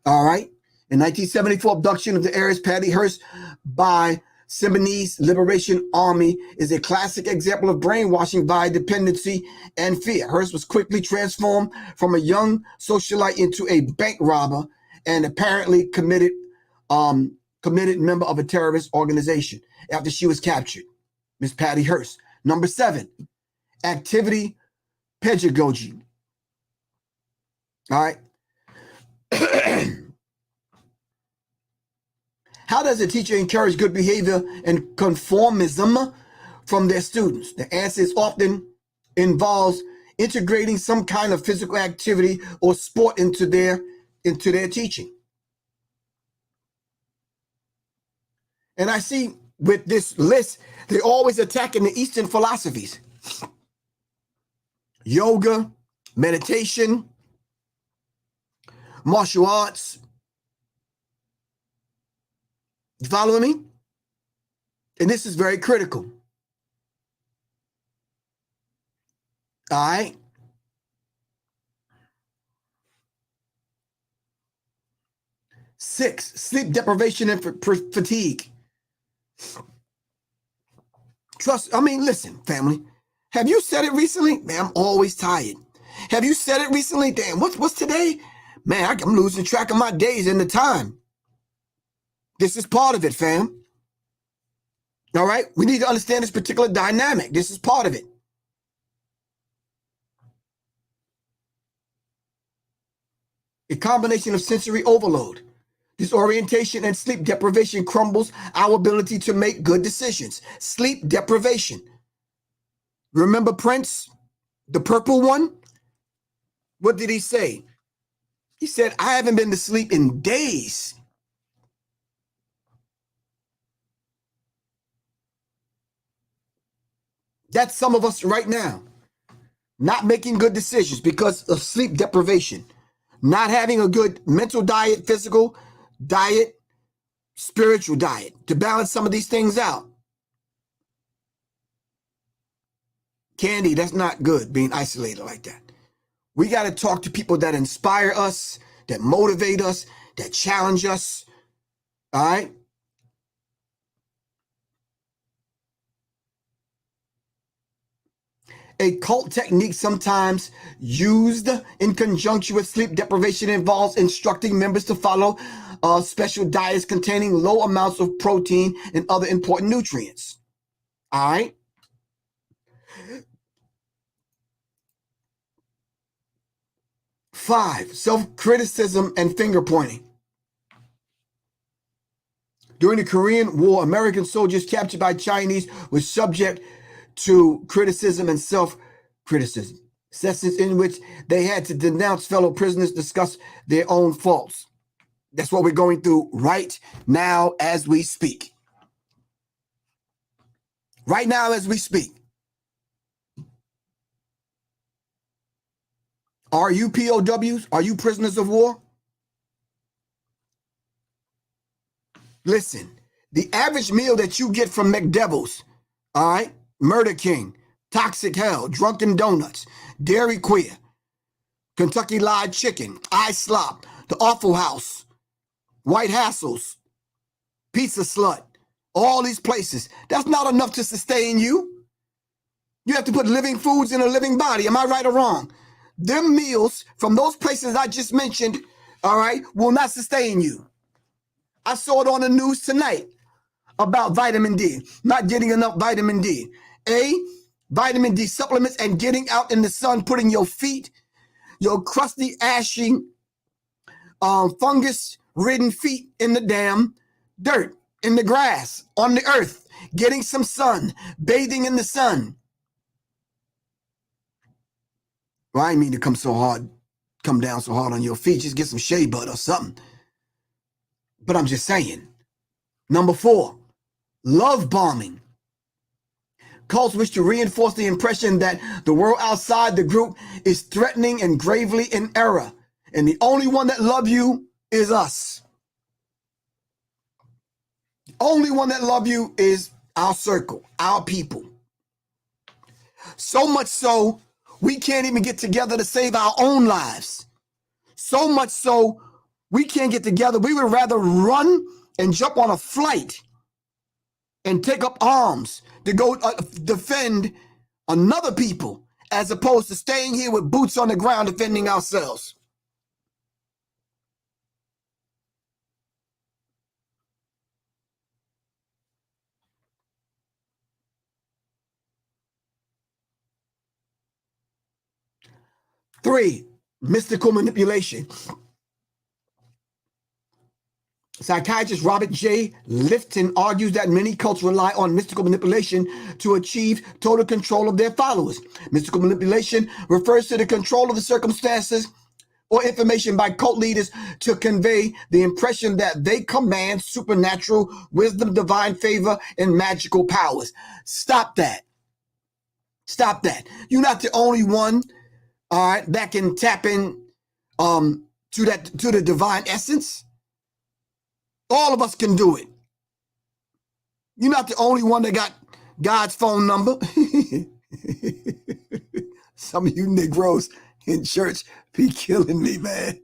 All right. In 1974, abduction of the heiress Patty Hearst by Symbionese Liberation Army is a classic example of brainwashing via dependency and fear. Hearst was quickly transformed from a young socialite into a bank robber and apparently committed member of a terrorist organization after she was captured. Miss Patty Hearst. Number 7, activity pedagogy. All right. How does a teacher encourage good behavior and conformism from their students? The answer is often involves integrating some kind of physical activity or sport into their teaching. And I see with this list, they're always attacking the Eastern philosophies. Yoga, meditation, martial arts. You following me? And this is very critical. All right. Six, sleep deprivation and fatigue. Listen, family. Have you said it recently? Man, I'm always tired. Have you said it recently? Damn, what's today? Man, I'm losing track of my days and the time. This is part of it, fam. All right? We need to understand this particular dynamic. This is part of it. A combination of sensory overload, disorientation, and sleep deprivation crumbles our ability to make good decisions. Sleep deprivation. Remember Prince, the purple one? What did he say? He said, I haven't been to sleep in days. That's some of us right now. Not making good decisions because of sleep deprivation. Not having a good mental diet, physical diet, spiritual diet to balance some of these things out. Candy, that's not good being isolated like that. We got to talk to people that inspire us, that motivate us, that challenge us. All right? A cult technique sometimes used in conjunction with sleep deprivation involves instructing members to follow special diets containing low amounts of protein and other important nutrients. All right? Five, self-criticism and finger-pointing. During the Korean War, American soldiers captured by Chinese were subject to criticism and self-criticism, sessions in which they had to denounce fellow prisoners, discuss their own faults. That's what we're going through right now as we speak. Right now as we speak. Are you POWs? Are you prisoners of war? Listen, the average meal that you get from McDevil's, all right, Murder King, Toxic Hell, Drunken Donuts, Dairy Queer, Kentucky Lied Chicken, I Slop, The Awful House, White Hassles, Pizza Slut, all these places, that's not enough to sustain you. You have to put living foods in a living body. Am I right or wrong? Them meals from those places I just mentioned, all right, will not sustain you. I saw it on the news tonight about vitamin D, not getting enough vitamin D. Vitamin D supplements and getting out in the sun, putting your feet, your crusty, ashy, fungus-ridden feet in the damn dirt, in the grass, on the earth, getting some sun, bathing in the sun. Well, I didn't mean to come down so hard on your feet. Just get some shea butter or something. But I'm just saying. Number 4, love bombing. Cults wish to reinforce the impression that the world outside the group is threatening and gravely in error. And the only one that loves you is us. The only one that loves you is our circle, our people. So much so, we can't even get together to save our own lives. So much so, we can't get together. We would rather run and jump on a flight and take up arms to go defend another people as opposed to staying here with boots on the ground defending ourselves. Three, mystical manipulation. Psychiatrist Robert J. Lifton argues that many cults rely on mystical manipulation to achieve total control of their followers. Mystical manipulation refers to the control of the circumstances or information by cult leaders to convey the impression that they command supernatural wisdom, divine favor, and magical powers. Stop that. Stop that. You're not the only one, all right, that can tap in to the divine essence. All of us can do it. You're not the only one that got God's phone number. Some of you Negroes in church be killing me, man.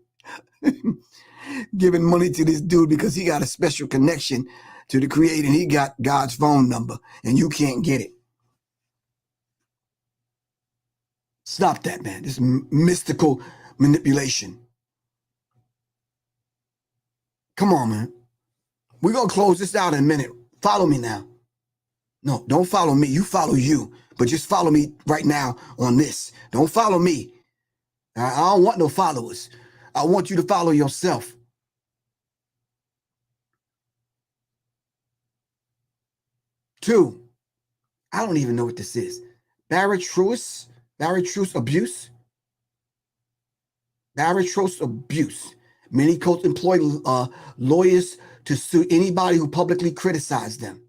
Giving money to this dude because he got a special connection to the Creator and he got God's phone number and you can't get it. Stop that, man. This mystical manipulation. Come on, man. We're going to close this out in a minute. Follow me now. No, don't follow me. You follow you. But just follow me right now on this. Don't follow me. I don't want no followers. I want you to follow yourself. Two, I don't even know what this is. Baratrous abuse. Baratrous abuse. Many cults employ lawyers to sue anybody who publicly criticizes them.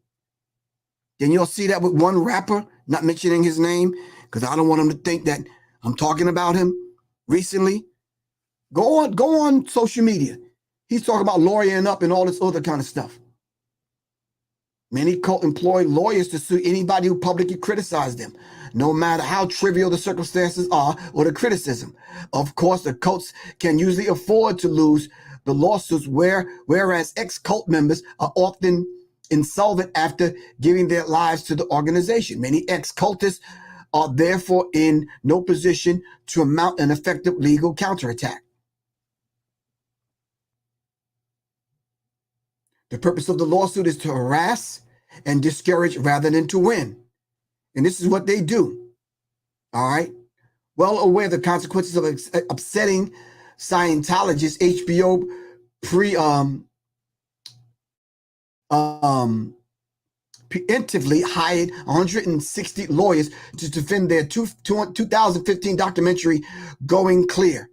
Then you'll see that with one rapper, not mentioning his name, because I don't want him to think that I'm talking about him recently. Go on social media. He's talking about lawyering up and all this other kind of stuff. Many cults employ lawyers to sue anybody who publicly criticizes them, no matter how trivial the circumstances are or the criticism. Of course, the cults can usually afford to lose the lawsuits, whereas ex-cult members are often insolvent after giving their lives to the organization. Many ex-cultists are therefore in no position to mount an effective legal counterattack. The purpose of the lawsuit is to harass and discourage rather than to win. And this is what they do. All right. Well aware of the consequences of upsetting Scientologists, HBO preemptively hired 160 lawyers to defend their 2015 documentary, Going Clear.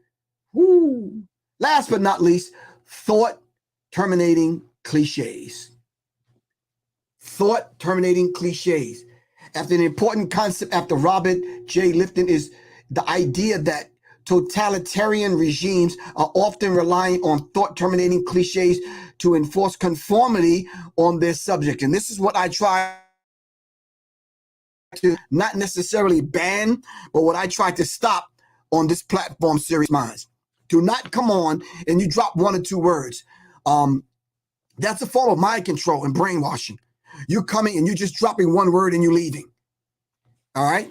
Woo. Last but not least, thought-terminating cliches. Thought-terminating cliches. After an important concept after Robert J. Lifton is the idea that totalitarian regimes are often relying on thought-terminating cliches to enforce conformity on their subject. And this is what I try to not necessarily ban, but what I try to stop on this platform, Serious Minds. Do not come on and you drop one or two words. That's a form of mind control and brainwashing. You're coming and you're just dropping one word and you're leaving. All right?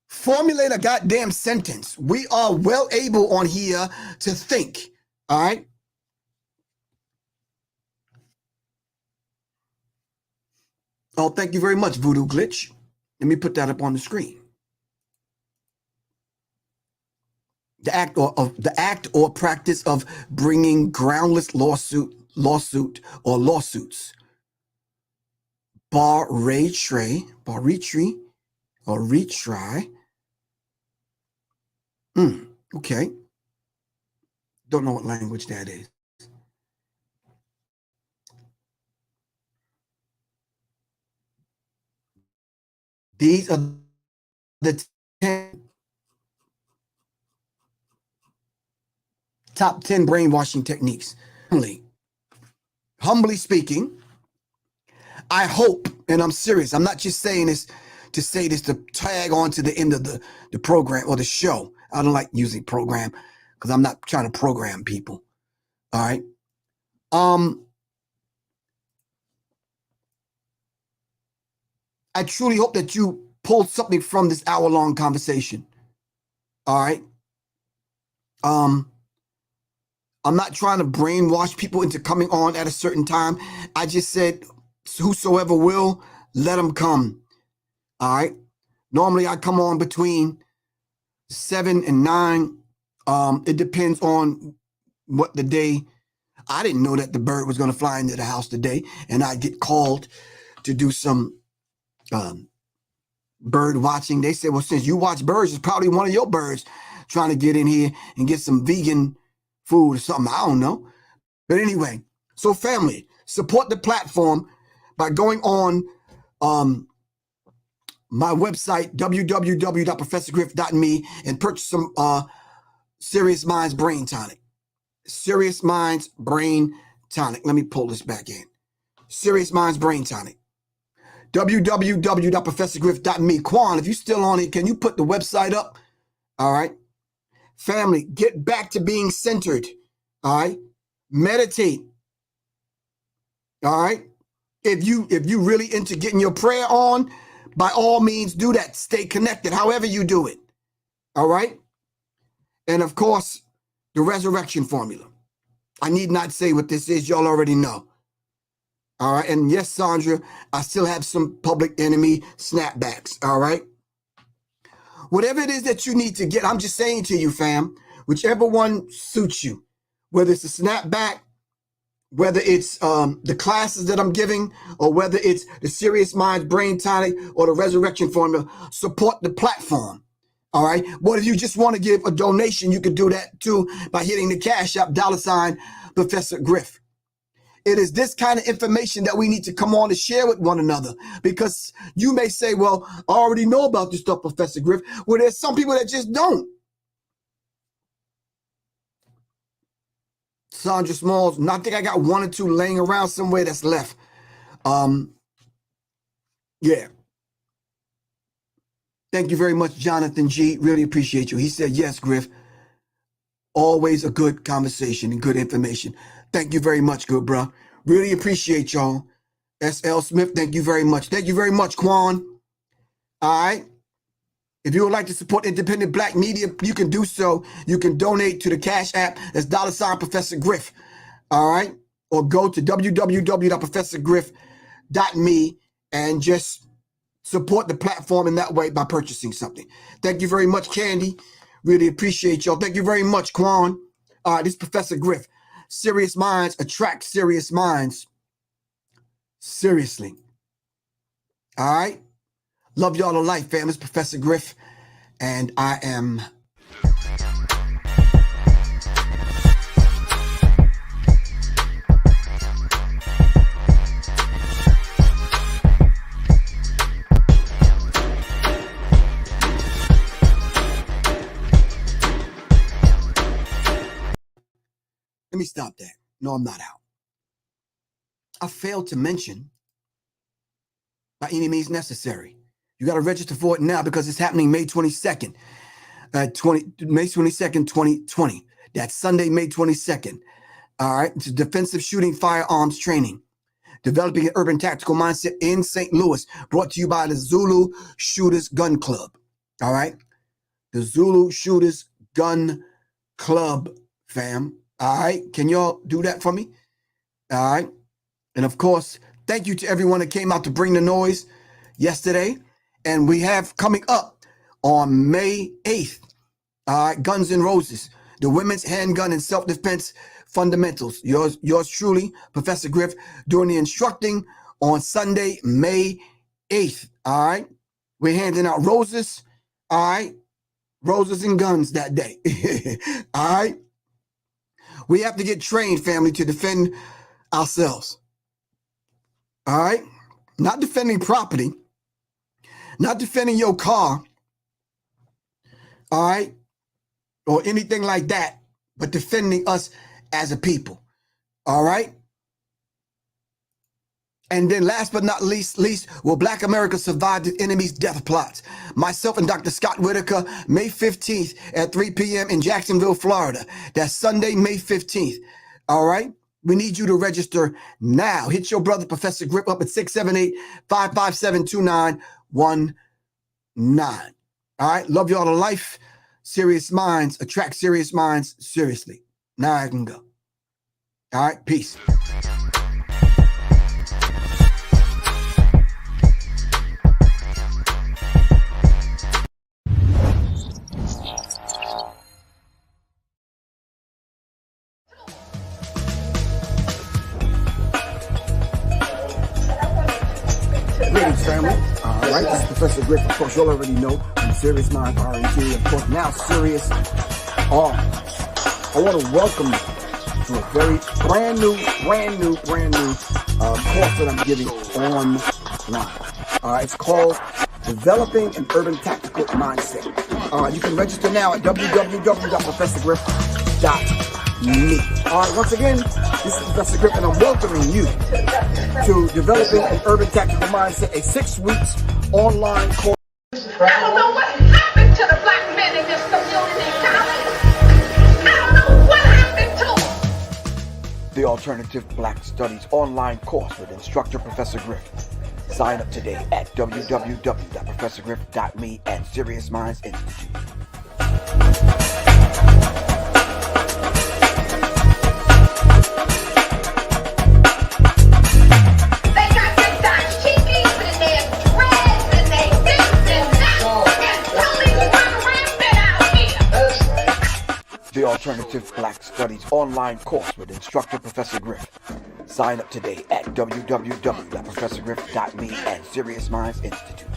Formulate a goddamn sentence. We are well able on here to think. All right? Oh, thank you very much, Voodoo Glitch. Let me put that up on the screen. The act or practice of bringing groundless lawsuits. Retry. Okay. Don't know what language that is. These are the 10 top 10 brainwashing techniques. Humbly speaking, I hope, and I'm serious, I'm not just saying this to say this to tag on to the end of the program or the show. I don't like using program because I'm not trying to program people. All right. I truly hope that you pulled something from this hour-long conversation. All right. I'm not trying to brainwash people into coming on at a certain time. I just said, whosoever will, let them come. All right. Normally I come on between 7 and 9. It depends on what the day. I didn't know that the bird was going to fly into the house today, and I get called to do some bird watching. They said, well, since you watch birds, it's probably one of your birds trying to get in here and get some vegan food or something. I don't know. But anyway, so family, support the platform by going on my website, www.professorgriff.me, and purchase some Serious Minds Brain Tonic. Serious Minds Brain Tonic. Let me pull this back in. Serious Minds Brain Tonic. www.professorgriff.me. Quan, if you're still on it, can you put the website up? All right. Family, get back to being centered. All right. Meditate. All right. If you really into getting your prayer on, by all means do that. Stay connected, however you do it. All right. And of course, the resurrection formula. I need not say what this is. Y'all already know. All right. And yes, Sandra, I still have some Public Enemy snapbacks. All right. Whatever it is that you need to get, I'm just saying to you, fam, whichever one suits you, whether it's a snapback, whether it's the classes that I'm giving, or whether it's the Serious Minds Brain Tonic or the Resurrection Formula, support the platform. All right. What if you just want to give a donation? You could do that too by hitting the Cash App $ Professor Griff. It is this kind of information that we need to come on and share with one another, because you may say, well, I already know about this stuff, Professor Griff. Well, there's some people that just don't. Sandra Smalls, I think I got one or two laying around somewhere that's left. Yeah. Thank you very much, Jonathan G. Really appreciate you. He said, yes, Griff. Always a good conversation and good information. Thank you very much, good bro. Really appreciate y'all. S.L. Smith, thank you very much. Thank you very much, Quan. All right. If you would like to support independent black media, you can do so. You can donate to the Cash App. That's $ Professor Griff. All right. Or go to www.professorgriff.me and just support the platform in that way by purchasing something. Thank you very much, Candy. Really appreciate y'all. Thank you very much, Quan. All right, this is Professor Griff. Serious minds attract serious minds. Seriously. All right. Love y'all to life, fam. It's Professor Griff, and I am... Let me stop that. No, I'm not out. I failed to mention, by any means necessary, you got to register for it now because it's happening May 22nd, May 22nd, 2020. That's Sunday, May 22nd. All right. It's a defensive shooting firearms training, developing an urban tactical mindset in St. Louis, brought to you by the Zulu Shooters Gun Club. All right. The Zulu Shooters Gun Club, fam. All right. Can y'all do that for me? All right. And of course, thank you to everyone that came out to bring the noise yesterday. And we have coming up on May 8th, all right, Guns N' Roses, the Women's Handgun and Self-Defense Fundamentals. Yours truly, Professor Griff, doing the instructing on Sunday, May 8th. All right. We're handing out roses. All right. Roses and guns that day. All right. We have to get trained, family, to defend ourselves. All right. Not defending property, not defending your car. All right. Or anything like that, but defending us as a people. All right. And then last but not least, will Black America survive the enemy's death plots? Myself and Dr. Scott Whitaker, May 15th at 3 p.m. in Jacksonville, Florida. That's Sunday, May 15th. All right. We need you to register now. Hit your brother, Professor Griff, up at 678-557-2919. All right. Love y'all to life. Serious minds attract serious minds. Seriously. Now I can go. All right. Peace. Greetings, family. All All right, this is Professor Griff. Of course, you'll already know from Serious Minds R&T. Of course, now Serious R. I want to welcome you to a very brand new course that I'm giving online. All right, it's called Developing an Urban Tactical Mindset. You can register now at www.professorgriff.me. All right, once again, this is Professor Griff, and I'm welcoming you to Developing an Urban Tactical Mindset, a 6 weeks online course. I don't know what happened to the black men in this community, Tommy. I don't know what happened to them. The Alternative Black Studies online course with instructor Professor Griff. Sign up today at www.professorgriff.me and Serious Minds Institute. They got big time TVs and their dreads and they this and that and police run rampant out here. The Alternative Black Studies online course with instructor Professor Griff. Sign up today at www.professorgriff.me and Serious Minds Institute.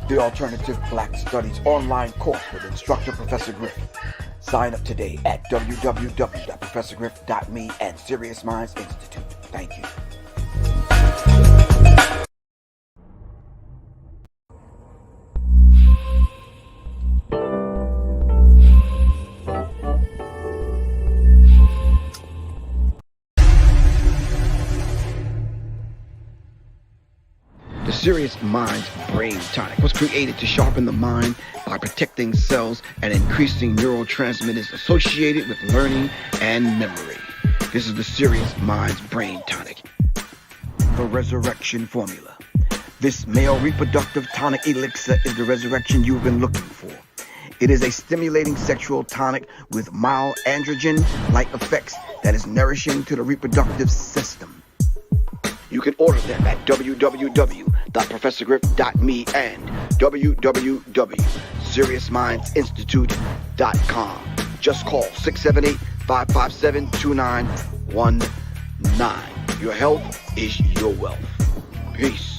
The Alternative Black Studies online course with instructor Professor Griff. Sign up today at www.professorgriff.me and Serious Minds Institute. Thank you. The Serious Minds Brain Tonic was created to sharpen the mind by protecting cells and increasing neurotransmitters associated with learning and memory. This is the Serious Minds Brain Tonic. The Resurrection Formula. This male reproductive tonic elixir is the resurrection you've been looking for. It is a stimulating sexual tonic with mild androgen-like effects that is nourishing to the reproductive system. You can order them at www.professorgriff.me and www.seriousmindsinstitute.com. Just call 678-557-2919. Your health is your wealth. Peace.